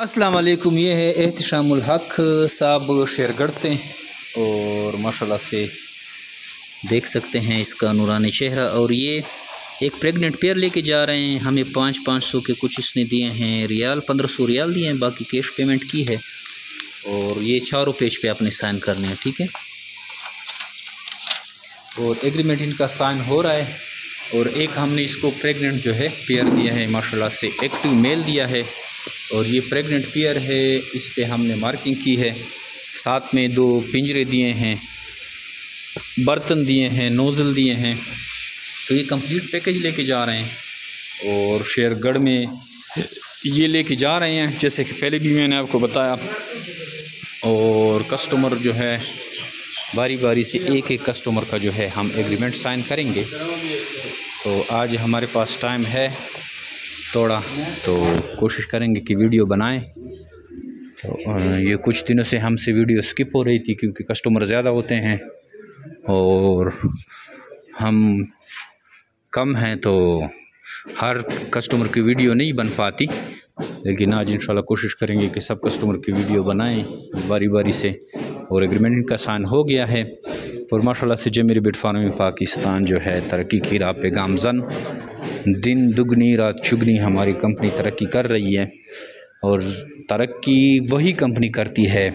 अस्सलाम वालेकुम। ये है एहतिशामुल हक साहब शेरगढ़ से और माशाल्लाह से देख सकते हैं इसका नूरानी चेहरा। और ये एक प्रेग्नेंट पेयर लेके जा रहे हैं। हमें 500 के कुछ इसने दिए हैं रियाल, 1500 रियाल दिए हैं, बाकी कैश पेमेंट की है। और ये चारों पेज पे आपने साइन करने हैं, ठीक है। और एग्रीमेंट इनका साइन हो रहा है। और एक हमने इसको प्रेग्नेंट जो है पेयर दिया है, माशाल्लाह से एक्टिव मेल दिया है। और ये प्रेग्नेंट पेयर है, इस पे हमने मार्किंग की है। साथ में 2 पिंजरे दिए हैं, बर्तन दिए हैं, नोज़ल दिए हैं। तो ये कंप्लीट पैकेज लेके जा रहे हैं और शेरगढ़ में ये लेके जा रहे हैं, जैसे कि पहले भी मैंने आपको बताया। और कस्टमर जो है बारी बारी से एक एक कस्टमर का जो है हम एग्रीमेंट साइन करेंगे। तो आज हमारे पास टाइम है थोड़ा, तो कोशिश करेंगे कि वीडियो बनाएं। तो ये कुछ दिनों से हमसे वीडियो स्किप हो रही थी क्योंकि कस्टमर ज़्यादा होते हैं और हम कम हैं, तो हर कस्टमर की वीडियो नहीं बन पाती। लेकिन आज इंशाल्लाह कोशिश करेंगे कि सब कस्टमर की वीडियो बनाएं बारी बारी से। और एग्रीमेंट का साइन हो गया है। और माशाल्लाह से जमीर बिट फार्मिंग पाकिस्तान जो है तरक्की की राह पे गामज़न, दिन दुगनी रात चुगनी हमारी कंपनी तरक्की कर रही है। और तरक्की वही कंपनी करती है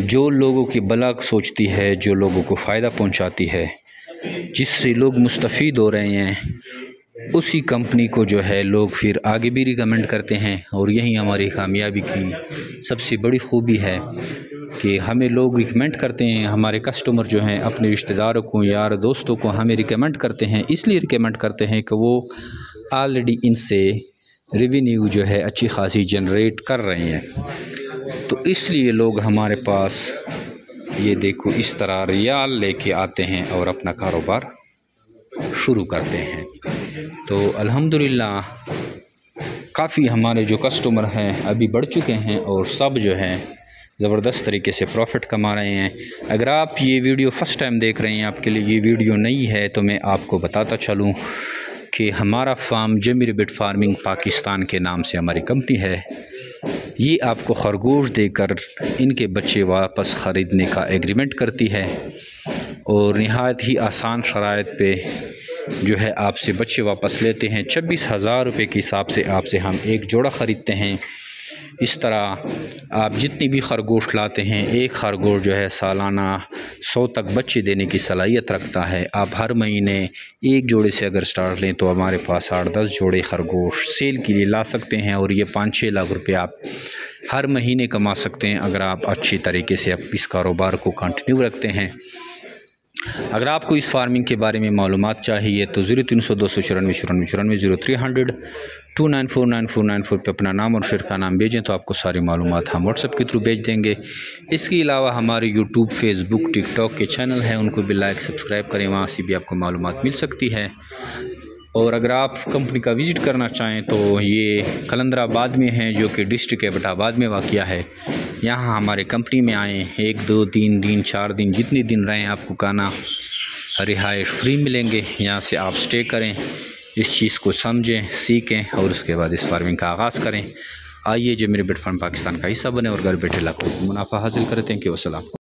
जो लोगों की भला सोचती है, जो लोगों को फ़ायदा पहुंचाती है, जिससे लोग मुस्तफ़ीद हो रहे हैं, उसी कंपनी को जो है लोग फिर आगे भी रिकमेंड करते हैं। और यही हमारी कामयाबी की सबसे बड़ी खूबी है कि हमें लोग रिकमेंड करते हैं। हमारे कस्टमर जो हैं अपने रिश्तेदारों को, यार दोस्तों को हमें रिकमेंड करते हैं। इसलिए रिकमेंड करते हैं कि वो ऑलरेडी इनसे रेवेन्यू जो है अच्छी खासी जनरेट कर रहे हैं। तो इसलिए लोग हमारे पास ये देखो इस तरह रियाल लेके आते हैं और अपना कारोबार शुरू करते हैं। तो अल्हम्दुलिल्लाह काफ़ी हमारे जो कस्टमर हैं अभी बढ़ चुके हैं और सब जो हैं ज़बरदस्त तरीके से प्रॉफिट कमा रहे हैं। अगर आप ये वीडियो फ़र्स्ट टाइम देख रहे हैं, आपके लिए ये वीडियो नई है, तो मैं आपको बताता चलूँ कि हमारा फार्म जमीर बिट फार्मिंग पाकिस्तान के नाम से हमारी कंपनी है। ये आपको खरगोश देकर इनके बच्चे वापस ख़रीदने का एग्रीमेंट करती है और नहायत ही आसान शराइत पे जो है आपसे बच्चे वापस लेते हैं। 26,000 रुपये के हिसाब से आपसे हम एक जोड़ा ख़रीदते हैं। इस तरह आप जितनी भी खरगोश लाते हैं, एक खरगोश जो है सालाना 100 तक बच्चे देने की सलाहियत रखता है। आप हर महीने एक जोड़े से अगर स्टार्ट लें तो हमारे पास 8-10 जोड़े खरगोश सेल के लिए ला सकते हैं और ये 5-6 लाख रुपये आप हर महीने कमा सकते हैं अगर आप अच्छी तरीके से आप इस कारोबार को कंटिन्यू रखते हैं। अगर आपको इस फार्मिंग के बारे में मालूमात चाहिए तो 0300 294 94 0300 2949494 पर अपना नाम और शहर का नाम भेजें तो आपको सारी मालूमात हम व्हाट्सएप के थ्रू भेज देंगे। इसके अलावा हमारे यूट्यूब, फेसबुक, टिकटॉक के चैनल हैं, उनको भी लाइक सब्सक्राइब करें, वहाँ से भी आपको मालूमात मिल सकती है। और अगर आप कंपनी का विज़िट करना चाहें तो ये कलंदराबाद में है, जो कि डिस्ट्रिक्ट एबटाबाद में वाक़या है। यहाँ हमारे कंपनी में आएँ, 1, 2, 3 दिन, 4 दिन, जितने दिन रहें आपको खाना रिहाइश फ्री मिलेंगे। यहाँ से आप स्टे करें, इस चीज़ को समझें, सीखें और उसके बाद इस फार्मिंग का आगाज़ करें। आइए जमीर बिट फार्म पाकिस्तान का हिस्सा बने और घर बैठे लाखों मुनाफा हासिल करते हैं। कि वसलाम।